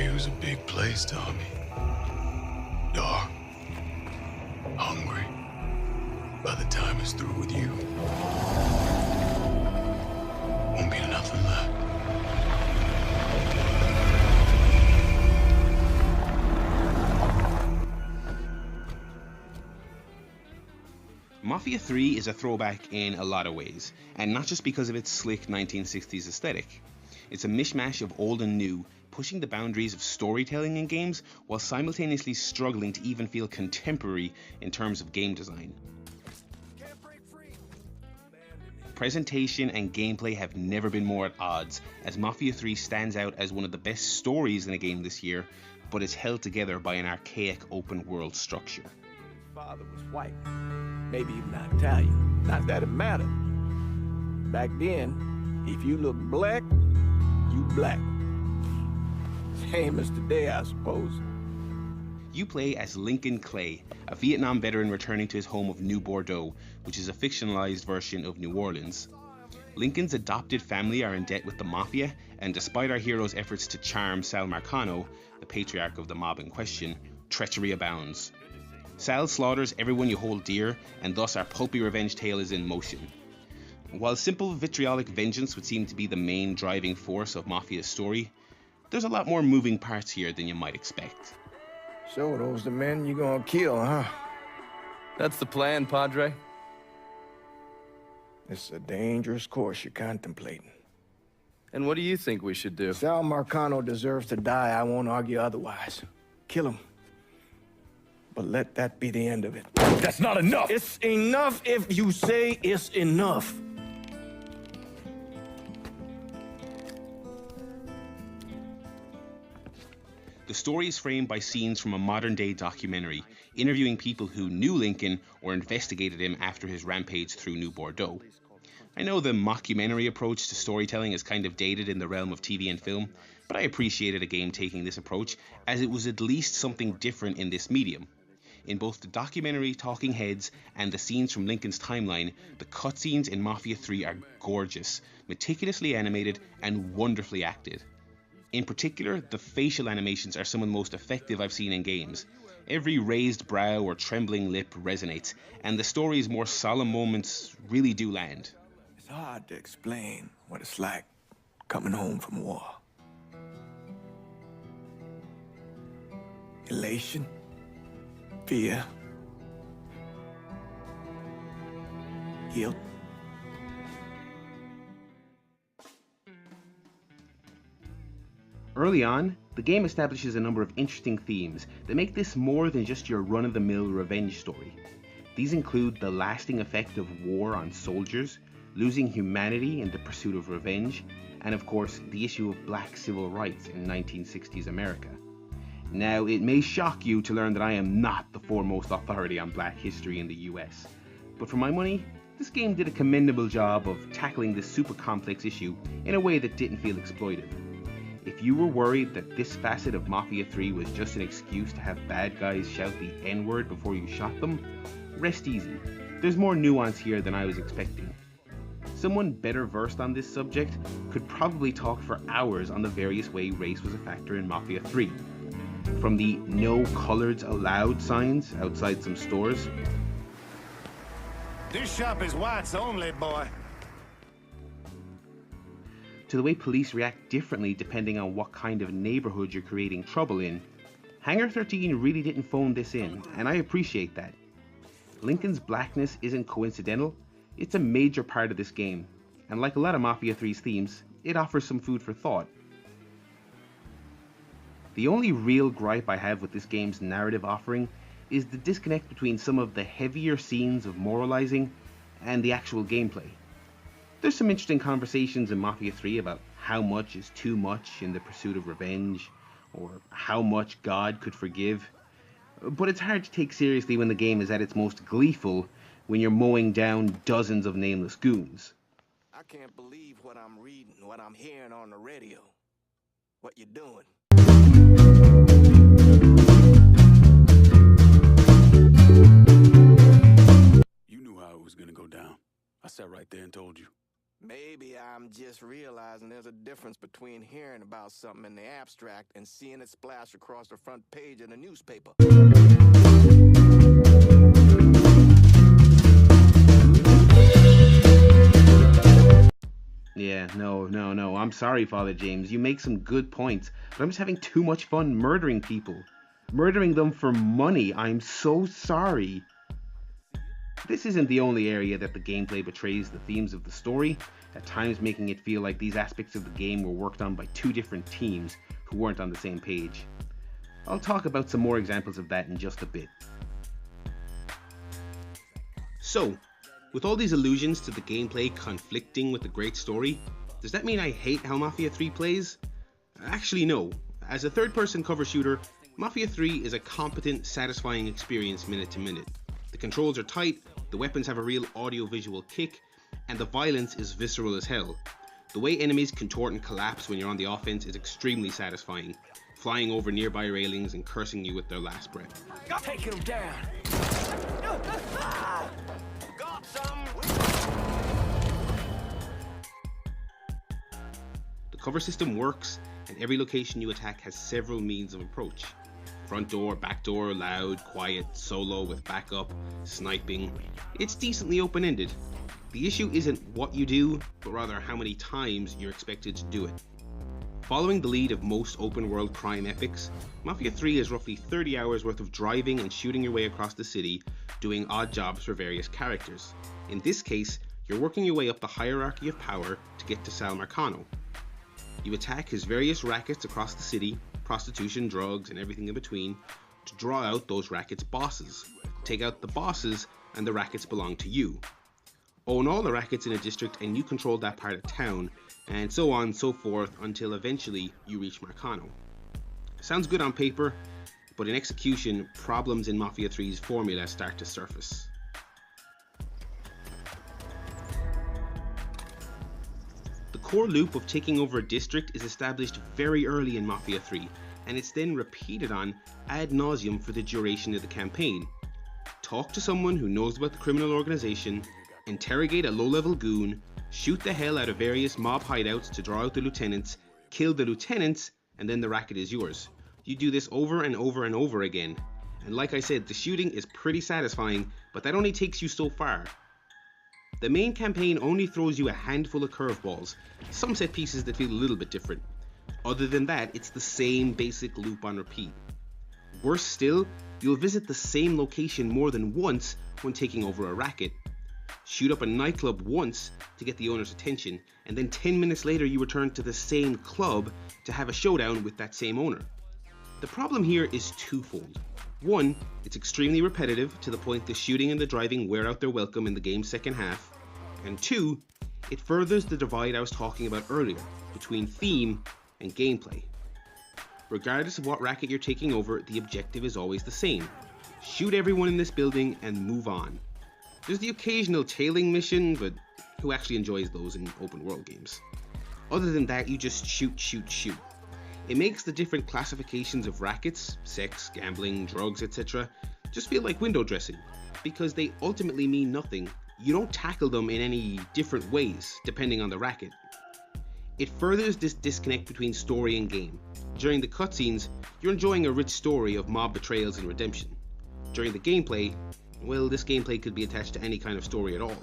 Bayou's a big place, Tommy. Dark. Hungry. By the time it's through with you, won't be nothing left. Mafia III is a throwback in a lot of ways, and not just because of its slick 1960s aesthetic. It's a mishmash of old and new, pushing the boundaries of storytelling in games while simultaneously struggling to even feel contemporary in terms of game design. Presentation and gameplay have never been more at odds, as Mafia III stands out as one of the best stories in a game this year, but is held together by an archaic open world structure. Father was white, maybe even Italian. Not that it mattered. Back then, if you look black, you black. Same as today, I suppose. You play as Lincoln Clay, a Vietnam veteran returning to his home of New Bordeaux, which is a fictionalized version of New Orleans. Lincoln's adopted family are in debt with the Mafia, and despite our hero's efforts to charm Sal Marcano, the patriarch of the mob in question, treachery abounds. Sal slaughters everyone you hold dear, and thus our pulpy revenge tale is in motion. While simple vitriolic vengeance would seem to be the main driving force of Mafia's story, there's a lot more moving parts here than you might expect. So those the men you gonna kill, huh? That's the plan, Padre. It's a dangerous course you're contemplating. And what do you think we should do? Sal Marcano deserves to die. I won't argue otherwise. Kill him. But let that be the end of it. That's not enough! It's enough if you say it's enough. The story is framed by scenes from a modern-day documentary, interviewing people who knew Lincoln or investigated him after his rampage through New Bordeaux. I know the mockumentary approach to storytelling is kind of dated in the realm of TV and film, but I appreciated a game taking this approach, as it was at least something different in this medium. In both the documentary talking heads and the scenes from Lincoln's timeline, the cutscenes in Mafia III are gorgeous, meticulously animated, and wonderfully acted. In particular, the facial animations are some of the most effective I've seen in games. Every raised brow or trembling lip resonates, and the story's more solemn moments really do land. It's hard to explain what it's like coming home from war. Elation, fear, guilt. Early on, the game establishes a number of interesting themes that make this more than just your run-of-the-mill revenge story. These include the lasting effect of war on soldiers, losing humanity in the pursuit of revenge, and of course the issue of black civil rights in 1960s America. Now, it may shock you to learn that I am not the foremost authority on black history in the US, but for my money, this game did a commendable job of tackling this super complex issue in a way that didn't feel exploitive. If you were worried that this facet of Mafia 3 was just an excuse to have bad guys shout the N-word before you shot them, rest easy. There's more nuance here than I was expecting. Someone better versed on this subject could probably talk for hours on the various ways race was a factor in Mafia 3. From the "no coloreds allowed" signs outside some stores. This shop is whites only, boy. To the way police react differently depending on what kind of neighborhood you're creating trouble in. Hangar 13 really didn't phone this in, and I appreciate that. Lincoln's blackness isn't coincidental, it's a major part of this game, and like a lot of Mafia 3's themes, it offers some food for thought. The only real gripe I have with this game's narrative offering is the disconnect between some of the heavier scenes of moralizing and the actual gameplay. There's some interesting conversations in Mafia 3 about how much is too much in the pursuit of revenge, or how much God could forgive. But it's hard to take seriously when the game is at its most gleeful when you're mowing down dozens of nameless goons. I can't believe what I'm reading, what I'm hearing on the radio. What you doing? You knew how it was gonna go down. I sat right there and told you. Maybe I'm just realizing there's a difference between hearing about something in the abstract and seeing it splash across the front page in a newspaper. Yeah, no. I'm sorry, Father James. You make some good points, but I'm just having too much fun murdering people. Murdering them for money. I'm so sorry. This isn't the only area that the gameplay betrays the themes of the story, at times making it feel like these aspects of the game were worked on by two different teams who weren't on the same page. I'll talk about some more examples of that in just a bit. So, with all these allusions to the gameplay conflicting with the great story, does that mean I hate how Mafia 3 plays? Actually no. As a third-person cover shooter, Mafia 3 is a competent, satisfying experience minute to minute. The controls are tight, the weapons have a real audio-visual kick, and the violence is visceral as hell. The way enemies contort and collapse when you're on the offense is extremely satisfying, flying over nearby railings and cursing you with their last breath. Taking them down. Got some. The cover system works, and every location you attack has several means of approach. Front door, back door, loud, quiet, solo with backup, sniping. It's decently open-ended. The issue isn't what you do, but rather how many times you're expected to do it. Following the lead of most open-world crime epics, Mafia 3 is roughly 30 hours worth of driving and shooting your way across the city, doing odd jobs for various characters. In this case, you're working your way up the hierarchy of power to get to Sal Marcano. You attack his various rackets across the city, prostitution, drugs, and everything in between, to draw out those rackets' bosses. Take out the bosses, and the rackets belong to you. Own all the rackets in a district and you control that part of town, and so on and so forth until eventually you reach Marcano. Sounds good on paper, but in execution, problems in Mafia 3's formula start to surface. The core loop of taking over a district is established very early in Mafia 3, and it's then repeated on ad nauseum for the duration of the campaign. Talk to someone who knows about the criminal organization, interrogate a low-level goon, shoot the hell out of various mob hideouts to draw out the lieutenants, kill the lieutenants, and then the racket is yours. You do this over and over and over again. And like I said, the shooting is pretty satisfying, but that only takes you so far. The main campaign only throws you a handful of curveballs, some set pieces that feel a little bit different. Other than that, it's the same basic loop on repeat. Worse still, you'll visit the same location more than once when taking over a racket. Shoot up a nightclub once to get the owner's attention, and then 10 minutes later you return to the same club to have a showdown with that same owner. The problem here is twofold. One, it's extremely repetitive to the point the shooting and the driving wear out their welcome in the game's second half. And two, it furthers the divide I was talking about earlier between theme and gameplay. Regardless of what racket you're taking over, the objective is always the same. Shoot everyone in this building and move on. There's the occasional tailing mission, but who actually enjoys those in open world games? Other than that, you just shoot. It makes the different classifications of rackets, sex, gambling, drugs, etc. just feel like window dressing, because they ultimately mean nothing. You don't tackle them in any different ways, depending on the racket. It furthers this disconnect between story and game. During the cutscenes, you're enjoying a rich story of mob betrayals and redemption. During the gameplay, well, this gameplay could be attached to any kind of story at all.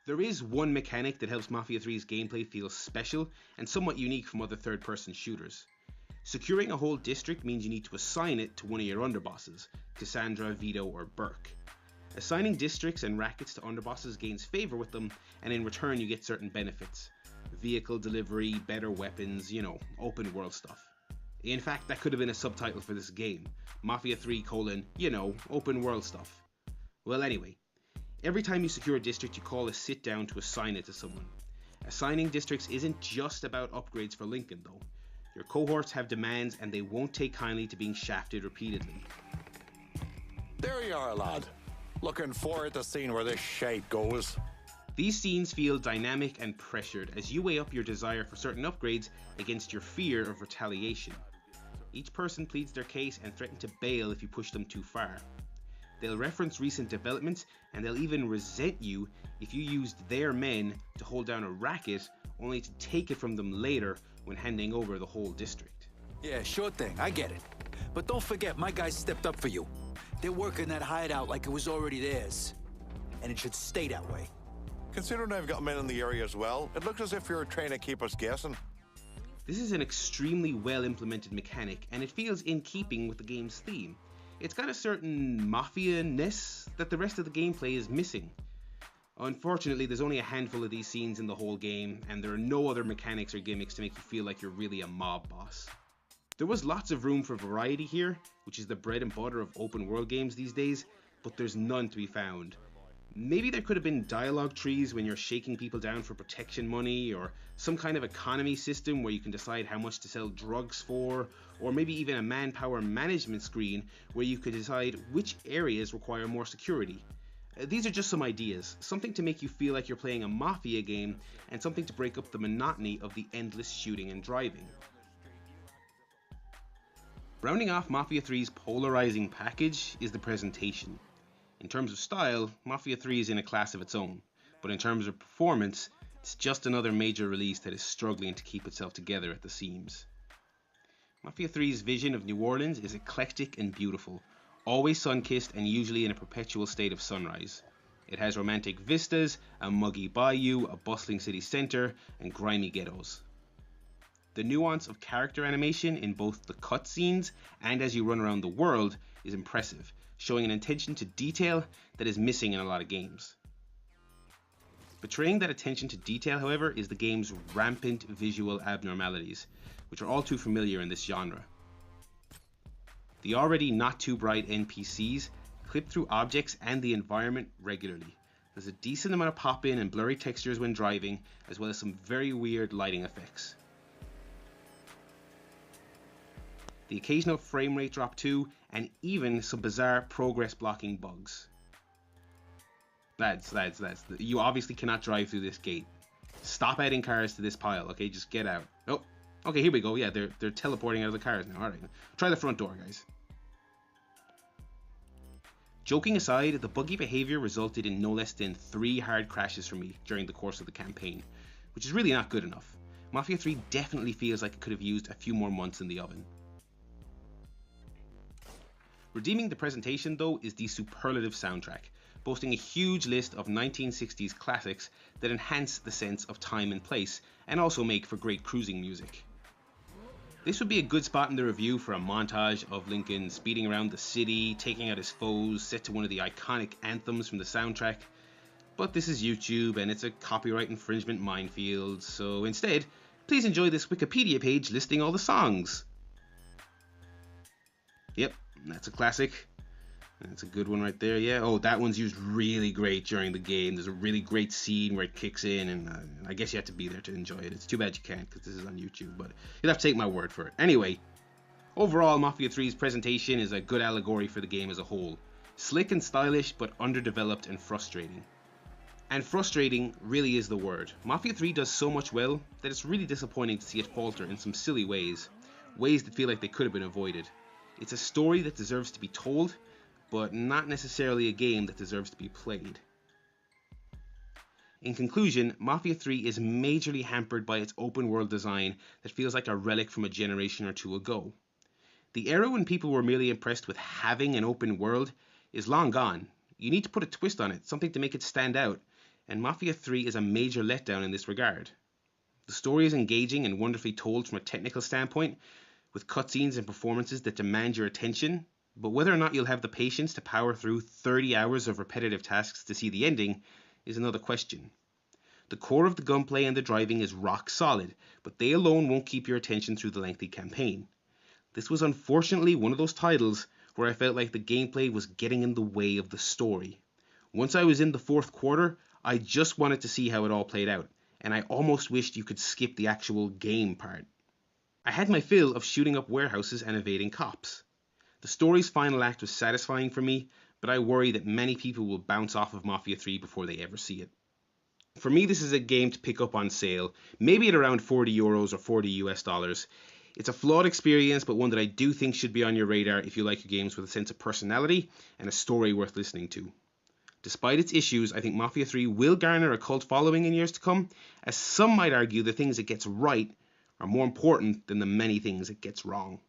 There is one mechanic that helps Mafia 3's gameplay feel special and somewhat unique from other third-person shooters. Securing a whole district means you need to assign it to one of your underbosses, Cassandra, Vito, or Burke. Assigning districts and rackets to underbosses gains favor with them, and in return you get certain benefits. Vehicle delivery, better weapons, open world stuff. In fact, that could have been a subtitle for this game. Mafia 3: open world stuff. Well anyway, every time you secure a district you call a sit down to assign it to someone. Assigning districts isn't just about upgrades for Lincoln though. Your cohorts have demands and they won't take kindly to being shafted repeatedly. There you are, lad. Looking forward to seeing where this shite goes. These scenes feel dynamic and pressured as you weigh up your desire for certain upgrades against your fear of retaliation. Each person pleads their case and threatens to bail if you push them too far. They'll reference recent developments, and they'll even resent you if you used their men to hold down a racket, only to take it from them later when handing over the whole district. Yeah, sure thing, I get it. But don't forget, my guys stepped up for you. They're working that hideout like it was already theirs. And it should stay that way. Considering I've got men in the area as well, it looks as if you're trying to keep us guessing. This is an extremely well implemented mechanic, and it feels in keeping with the game's theme. It's got a certain mafia-ness that the rest of the gameplay is missing. Unfortunately, there's only a handful of these scenes in the whole game, and there are no other mechanics or gimmicks to make you feel like you're really a mob boss. There was lots of room for variety here, which is the bread and butter of open world games these days, but there's none to be found. Maybe there could have been dialogue trees when you're shaking people down for protection money, or some kind of economy system where you can decide how much to sell drugs for, or maybe even a manpower management screen where you could decide which areas require more security. These are just some ideas, something to make you feel like you're playing a Mafia game, and something to break up the monotony of the endless shooting and driving. Rounding off Mafia 3's polarizing package is the presentation. In terms of style, Mafia 3 is in a class of its own, but in terms of performance, it's just another major release that is struggling to keep itself together at the seams. Mafia 3's vision of New Orleans is eclectic and beautiful, always sun-kissed and usually in a perpetual state of sunrise. It has romantic vistas, a muggy bayou, a bustling city centre, and grimy ghettos. The nuance of character animation in both the cutscenes and as you run around the world is impressive, showing an attention to detail that is missing in a lot of games. Betraying that attention to detail, however, is the game's rampant visual abnormalities, which are all too familiar in this genre. The already not too bright NPCs clip through objects and the environment regularly. There's a decent amount of pop-in and blurry textures when driving, as well as some very weird lighting effects. The occasional frame rate drop too, and even some bizarre progress blocking bugs. Lads, you obviously cannot drive through this gate. Stop adding cars to this pile, okay? Just get out. Oh, okay, here we go. Yeah, they're teleporting out of the cars now. Alright, try the front door, guys. Joking aside, the buggy behavior resulted in no less than 3 hard crashes for me during the course of the campaign, which is really not good enough. Mafia 3 definitely feels like it could have used a few more months in the oven. Redeeming the presentation though is the superlative soundtrack, boasting a huge list of 1960s classics that enhance the sense of time and place, and also make for great cruising music. This would be a good spot in the review for a montage of Lincoln speeding around the city, taking out his foes, set to one of the iconic anthems from the soundtrack, but this is YouTube and it's a copyright infringement minefield, so instead, please enjoy this Wikipedia page listing all the songs. Yep, that's a classic. That's a good one right there, yeah. Oh, that one's used really great during the game. There's a really great scene where it kicks in, and I guess you have to be there to enjoy it. It's too bad you can't, because this is on YouTube, but you'll have to take my word for it. Anyway, overall, Mafia 3's presentation is a good allegory for the game as a whole. Slick and stylish, but underdeveloped and frustrating. And frustrating really is the word. Mafia 3 does so much well that it's really disappointing to see it falter in some silly ways. Ways that feel like they could have been avoided. It's a story that deserves to be told, but not necessarily a game that deserves to be played. In conclusion, Mafia 3 is majorly hampered by its open world design that feels like a relic from a generation or two ago. The era when people were merely impressed with having an open world is long gone. You need to put a twist on it, something to make it stand out, and Mafia 3 is a major letdown in this regard. The story is engaging and wonderfully told from a technical standpoint, with cutscenes and performances that demand your attention, but whether or not you'll have the patience to power through 30 hours of repetitive tasks to see the ending is another question. The core of the gunplay and the driving is rock solid, but they alone won't keep your attention through the lengthy campaign. This was unfortunately one of those titles where I felt like the gameplay was getting in the way of the story. Once I was in the 4th quarter, I just wanted to see how it all played out, and I almost wished you could skip the actual game part. I had my fill of shooting up warehouses and evading cops. The story's final act was satisfying for me, but I worry that many people will bounce off of Mafia 3 before they ever see it. For me, this is a game to pick up on sale, maybe at around €40 or $40 US. It's a flawed experience, but one that I do think should be on your radar if you like your games with a sense of personality and a story worth listening to. Despite its issues, I think Mafia 3 will garner a cult following in years to come, as some might argue the things it gets right are more important than the many things it gets wrong.